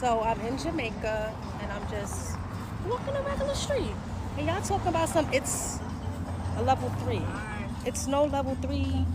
So I'm in Jamaica and I'm just walking a regular street. And y'all talking about it's a level 3. It's no level 3,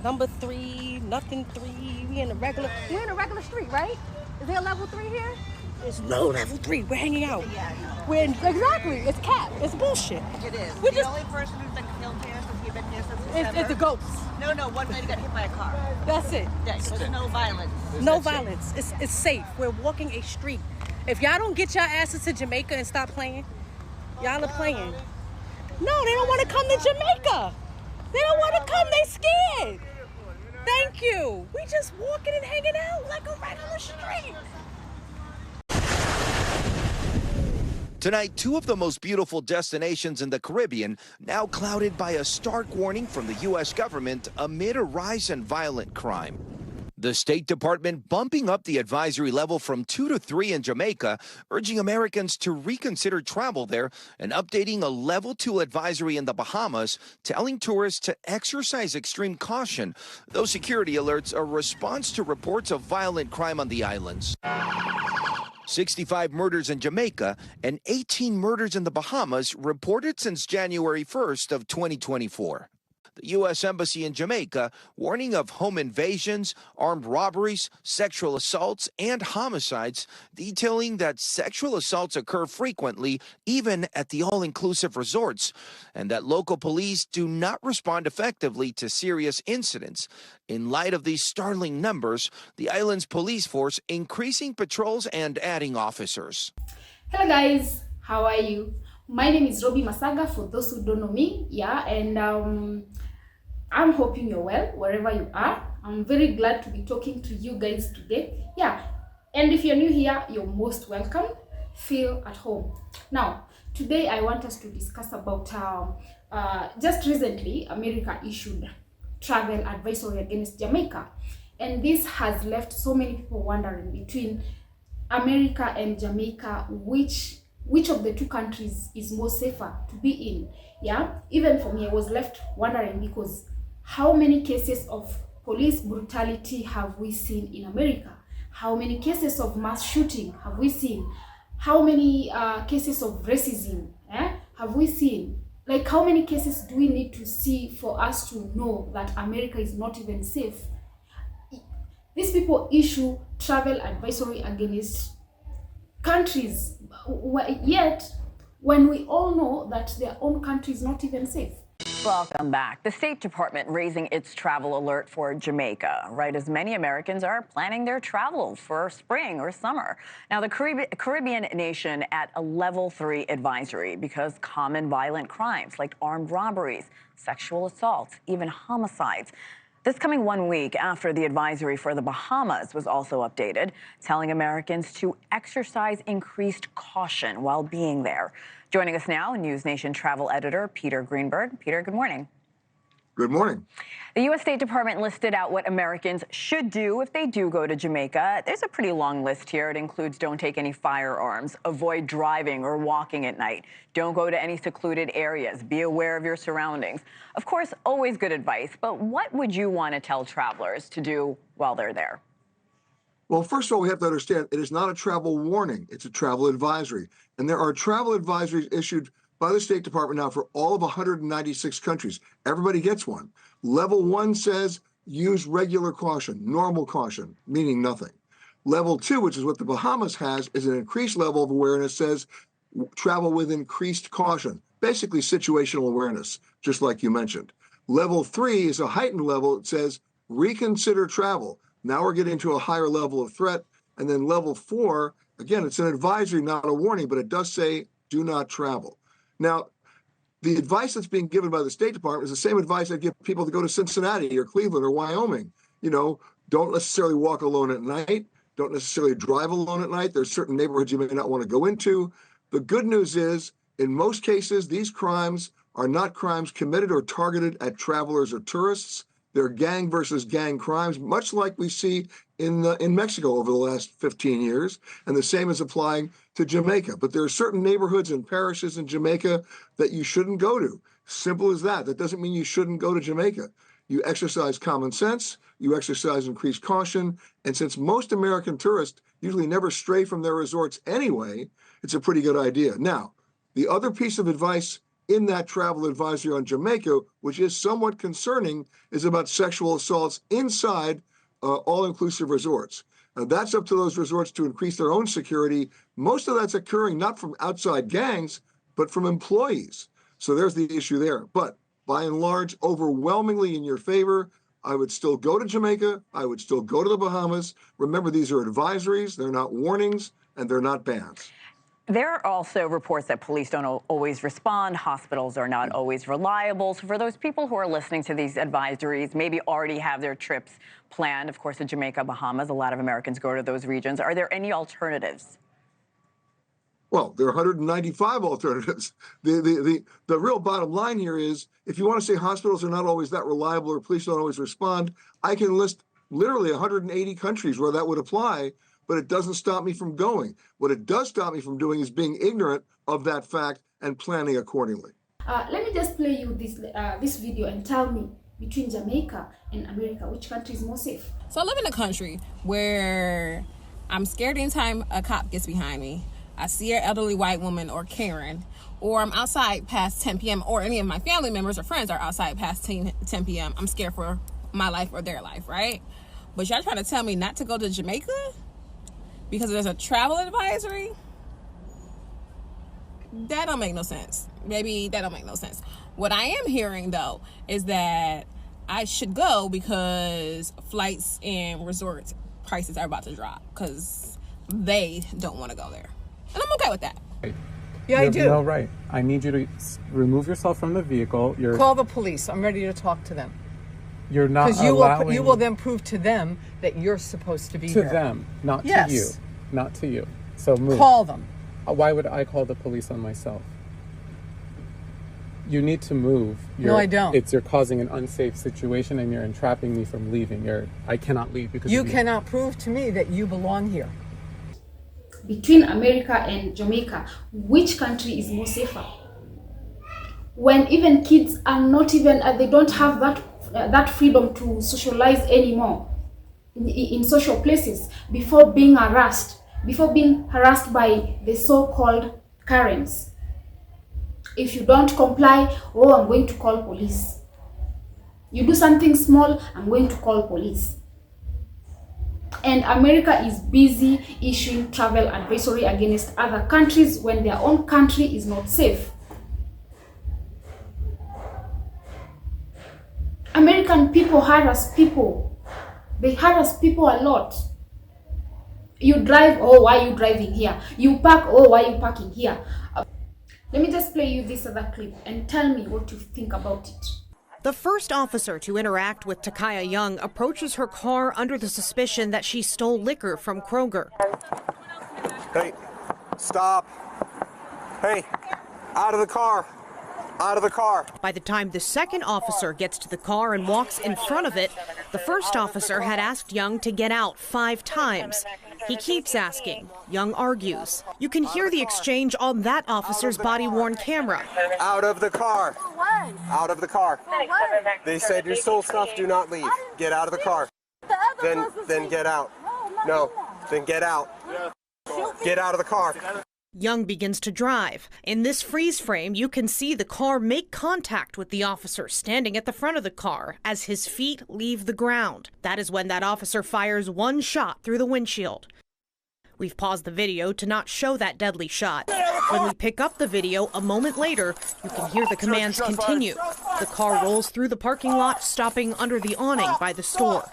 number 3, nothing 3. We're in a regular street, right? Is there a level 3 here? There's no level 3. We're hanging out. Yeah, no. Exactly. It's cap. It's bullshit. It is. The only person who's been killed here since we've been here since December. It's the goats. No, one lady got hit by a car. That's it. Yeah, so there's no violence. No violence. It's safe. We're walking a street. If y'all don't get your asses to Jamaica and stop playing, y'all are playing. No, they don't want to come to Jamaica. They don't want to come. They scared. Thank you. We just walking and hanging out like a regular street. Tonight, two of the most beautiful destinations in the Caribbean now clouded by a stark warning from the U.S. government amid a rise in violent crime. The State Department bumping up the advisory level from 2 to 3 in Jamaica, urging Americans to reconsider travel there, and updating a level 2 advisory in the Bahamas, telling tourists to exercise extreme caution. Those security alerts are a response to reports of violent crime on the islands. 65 murders in Jamaica and 18 murders in the Bahamas reported since January 1st of 2024. The U.S. Embassy in Jamaica warning of home invasions, armed robberies, sexual assaults, and homicides, detailing that sexual assaults occur frequently, even at the all-inclusive resorts, and that local police do not respond effectively to serious incidents. In light of these startling numbers, the island's police force increasing patrols and adding officers. Hello guys, how are you? My name is Robbie Masaga, for those who don't know me, and I'm hoping you're well wherever you are. I'm very glad to be talking to you guys today. And if you're new here, you're most welcome. Feel at home. Now, today I want us to discuss about just recently America issued travel advisory against Jamaica, and this has left so many people wondering between America and Jamaica, which of the two countries is more safer to be in. Even for me, I was left wondering, because how many cases of police brutality have we seen in America? How many cases of mass shooting have we seen? How many cases of racism have we seen? Like, how many cases do we need to see for us to know that America is not even safe? These people issue travel advisory against countries, yet when we all know that their own country is not even safe. Welcome back. The State Department raising its travel alert for Jamaica, right as many Americans are planning their travel for spring or summer. Now, the Caribbean nation at a level 3 advisory because common violent crimes like armed robberies, sexual assaults, even homicides. This coming 1 week after the advisory for the Bahamas was also updated, telling Americans to exercise increased caution while being there. Joining us now, News Nation travel editor Peter Greenberg. Peter, good morning. Good morning. The U.S. State Department listed out what Americans should do if they do go to Jamaica. There's a pretty long list here. It includes don't take any firearms, avoid driving or walking at night, don't go to any secluded areas, be aware of your surroundings. Of course, always good advice, but what would you want to tell travelers to do while they're there? Well, first of all, we have to understand it is not a travel warning. It's a travel advisory. And there are travel advisories issued by the State Department now for all of 196 countries. Everybody gets one. Level 1 says use regular caution, normal caution, meaning nothing. Level 2, which is what the Bahamas has, is an increased level of awareness, says travel with increased caution, basically situational awareness, just like you mentioned. Level 3 is a heightened level. It says reconsider travel. Now we're getting to a higher level of threat. And then level 4, again, it's an advisory, not a warning, but it does say do not travel. Now, the advice that's being given by the State Department is the same advice I give people to go to Cincinnati or Cleveland or Wyoming. You know, don't necessarily walk alone at night. Don't necessarily drive alone at night. There's certain neighborhoods you may not want to go into. The good news is, in most cases, these crimes are not crimes committed or targeted at travelers or tourists. They're gang versus gang crimes, much like we see in Mexico over the last 15 years. And the same is applying to Jamaica. But there are certain neighborhoods and parishes in Jamaica that you shouldn't go to. Simple as that. That doesn't mean you shouldn't go to Jamaica. you exercise common sense, you exercise increased caution, and since most American tourists usually never stray from their resorts anyway, it's a pretty good idea. Now, the other piece of advice in that travel advisory on Jamaica, which is somewhat concerning, is about sexual assaults inside all-inclusive resorts. That's up to those resorts to increase their own security. Most of that's occurring not from outside gangs, but from employees. So there's the issue there. But by and large, overwhelmingly in your favor, I would still go to Jamaica. I would still go to the Bahamas. Remember, these are advisories. They're not warnings, and they're not bans. There are also reports that police don't always respond. Hospitals are not always reliable. So for those people who are listening to these advisories, maybe already have their trips planned, of course, to Jamaica, Bahamas, a lot of Americans go to those regions. Are there any alternatives? Well, there are 195 alternatives. The real bottom line here is, if you want to say hospitals are not always that reliable or police don't always respond, I can list literally 180 countries where that would apply, but it doesn't stop me from going. What it does stop me from doing is being ignorant of that fact and planning accordingly. Let me just play you this video and tell me, between Jamaica and America, which country is more safe? So I live in a country where I'm scared anytime a cop gets behind me. I see an elderly white woman or Karen, or I'm outside past 10 p.m. or any of my family members or friends are outside past 10 p.m. I'm scared for my life or their life, right? But y'all trying to tell me not to go to Jamaica because there's a travel advisory? That don't make no sense. Maybe that don't make no sense. What I am hearing, though, is that I should go because flights and resort prices are about to drop because they don't want to go there. And I'm okay with that. Yeah, I do. No, right. I need you to remove yourself from the vehicle. Call the police. I'm ready to talk to them. You're not Because allowing... you will then prove to them that you're supposed to be here. To them, not Yes. to you. Not to you. So move. Call them. Why would I call the police on myself? You need to move. No, I don't. You're causing an unsafe situation and you're entrapping me from leaving. I cannot leave because You of cannot prove to me that you belong here. Between America and Jamaica, which country is more safer? When even kids are not even, they don't have that freedom to socialize anymore in social places before being harassed by the so-called Karens. If you don't comply, oh, I'm going to call police. You do something small, I'm going to call police. And America is busy issuing travel advisory against other countries when their own country is not safe. American people harass people. They harass people a lot. You drive, oh, why are you driving here? You park, oh, why are you parking here? Let me just play you this other clip and tell me what you think about it. The first officer to interact with Takaya Young approaches her car under the suspicion that she stole liquor from Kroger. Hey, stop. Hey, out of the car. Out of the car. By the time the second officer gets to the car and walks in front of it, the first officer had asked Young to get out 5 times. He keeps asking. Young argues. You can hear the exchange on that officer's body-worn camera. Out of the car. For what? Out of the car. For what? They said you stole stuff, do not leave. Get out of the car. Then get out. No, then get out. Get out of the car. Young begins to drive. In this freeze frame, you can see the car make contact with the officer standing at the front of the car as his feet leave the ground. That is when that officer fires 1 shot through the windshield. We've paused the video to not show that deadly shot. When we pick up the video a moment later, you can hear the commands continue. The car rolls through the parking lot, stopping under the awning by the store.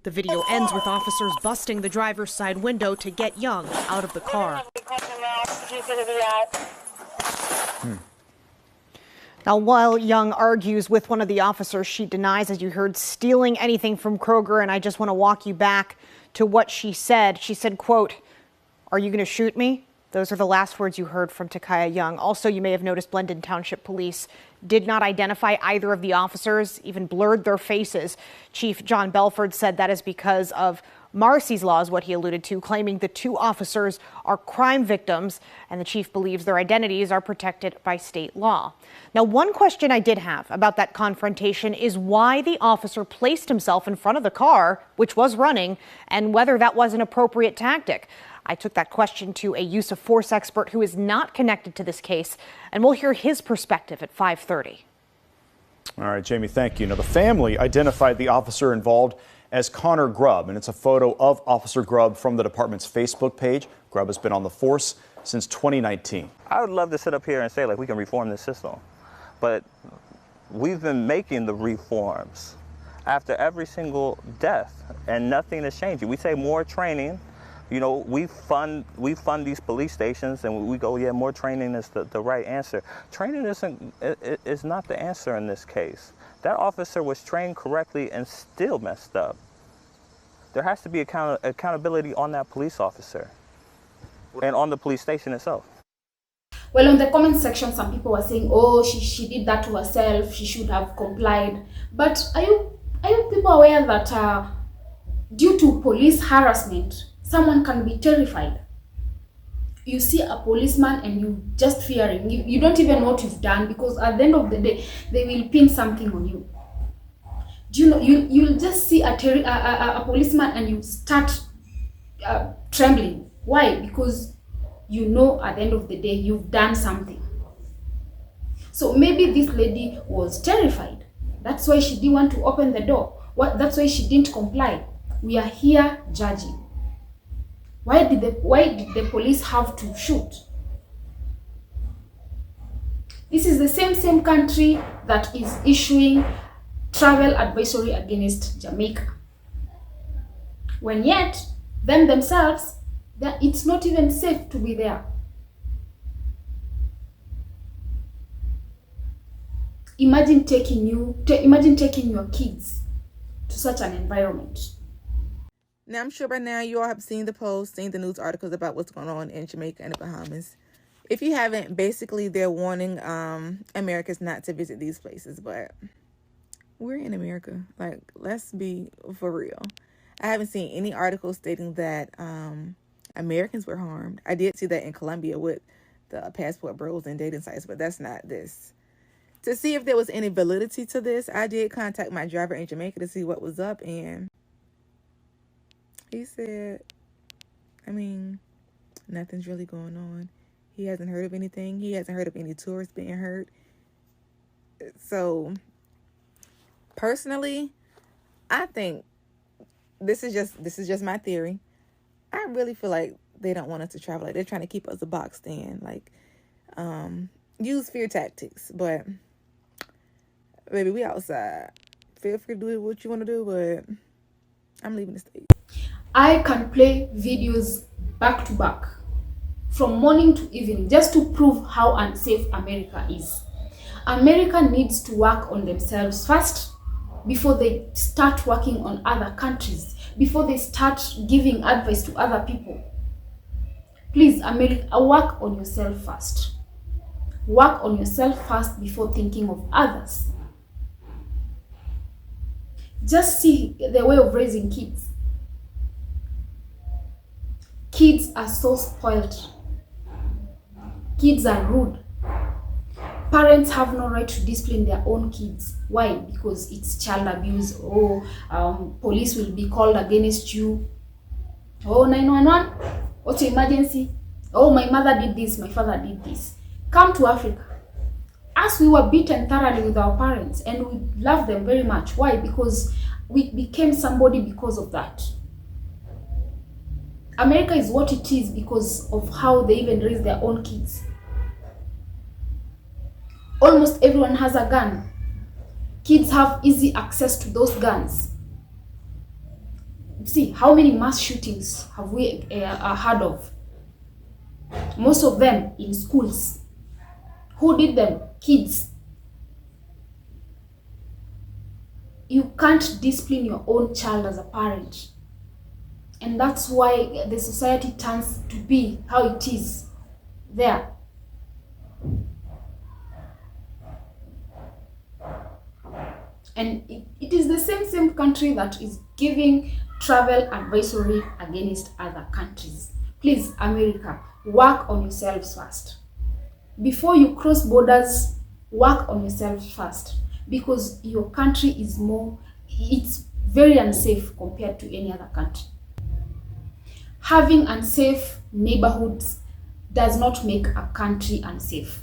The video ends with officers busting the driver's side window to get Young out of the car. Now, while Young argues with one of the officers, she denies, as you heard, stealing anything from Kroger. And I just want to walk you back to what she said. She said, quote, "Are you going to shoot me?" Those are the last words you heard from Takaya Young. Also, you may have noticed Blendon Township Police did not identify either of the officers, even blurred their faces. Chief John Belford said that is because of Marcy's law is what he alluded to, claiming the two officers are crime victims, and the chief believes their identities are protected by state law. Now, one question I did have about that confrontation is why the officer placed himself in front of the car, which was running, and whether that was an appropriate tactic. I took that question to a use of force expert who is not connected to this case, and we'll hear his perspective at 5:30. All right, Jamie, thank you. Now, the family identified the officer involved as Connor Grubb, and it's a photo of Officer Grubb from the department's Facebook page. Grubb has been on the force since 2019. I would love to sit up here and say, like, we can reform this system, but we've been making the reforms after every single death, and nothing is changing. We say more training. You know, we fund these police stations, and we go, yeah, more training is the right answer. Training is not the answer in this case. That officer was trained correctly and still messed up. There has to be accountability on that police officer and on the police station itself. Well, on the comment section, some people were saying, oh, she did that to herself, she should have complied. But are you people aware that due to police harassment, someone can be terrified? You see a policeman and you just fearing. You don't even know what you've done, because at the end of the day, they will pin something on you. Do you know, you'll just see a policeman and you start trembling. Why? Because you know at the end of the day, you've done something. So maybe this lady was terrified. That's why she didn't want to open the door. That's why she didn't comply. We are here judging. Why did the police have to shoot? This is the same country that is issuing travel advisory against Jamaica. When yet, them themselves, it's not even safe to be there. Imagine taking your kids to such an environment. Now, I'm sure by now you all have seen the posts, seen the news articles about what's going on in Jamaica and the Bahamas. If you haven't, basically they're warning Americans not to visit these places, but we're in America. Like, let's be for real. I haven't seen any articles stating that Americans were harmed. I did see that in Colombia with the passport bros and dating sites, but that's not this. To see if there was any validity to this, I did contact my driver in Jamaica to see what was up, and he said, nothing's really going on. He hasn't heard of anything. He hasn't heard of any tourists being hurt. So, personally, I think this is just my theory. I really feel like they don't want us to travel. Like, they're trying to keep us boxed in. Like, use fear tactics. But, baby, we outside. Feel free to do what you want to do, but I'm leaving the state. I can play videos back to back from morning to evening just to prove how unsafe America is. America needs to work on themselves first before they start working on other countries, before they start giving advice to other people. Please, America, work on yourself first. Work on yourself first before thinking of others. Just see the way of raising kids. Kids are so spoiled. Kids are rude. Parents have no right to discipline their own kids. Why? Because it's child abuse. Oh, police will be called against you. Oh, 911. What's your emergency? Oh, my mother did this, my father did this. Come to Africa. As we were beaten thoroughly with our parents, and we love them very much. Why? Because we became somebody because of that. America is what it is because of how they even raise their own kids. Almost everyone has a gun. Kids have easy access to those guns. See, how many mass shootings have we heard of? Most of them in schools. Who did them? Kids. You can't discipline your own child as a parent. And that's why the society turns to be how it is there. And it is the same country that is giving travel advisory against other countries. Please, America, work on yourselves first. Before you cross borders, work on yourselves first, because your country is it's very unsafe compared to any other country. Having unsafe neighborhoods does not make a country unsafe.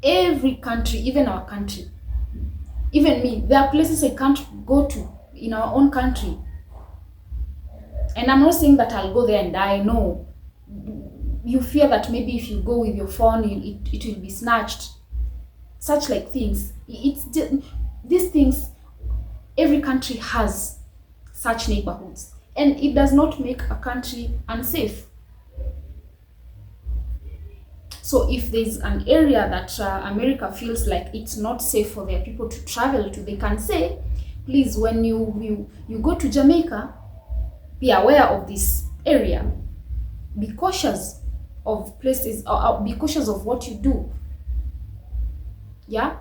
Every country, even our country, even me, there are places I can't go to in our own country. And I'm not saying that I'll go there and die, no. You fear that maybe if you go with your phone, it will be snatched. Such like things. It's just, these things, every country has such neighborhoods. And it does not make a country unsafe. So if there's an area that America feels like it's not safe for their people to travel to, they can say, please, when you go to Jamaica, be aware of this area. Be cautious of places, or be cautious of what you do. Yeah?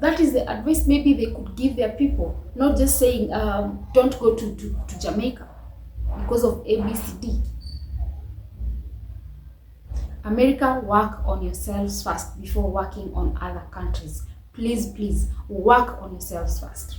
That is the advice maybe they could give their people. Not just saying, don't go to Jamaica because of ABCD. America, work on yourselves first before working on other countries. Please, please, work on yourselves first.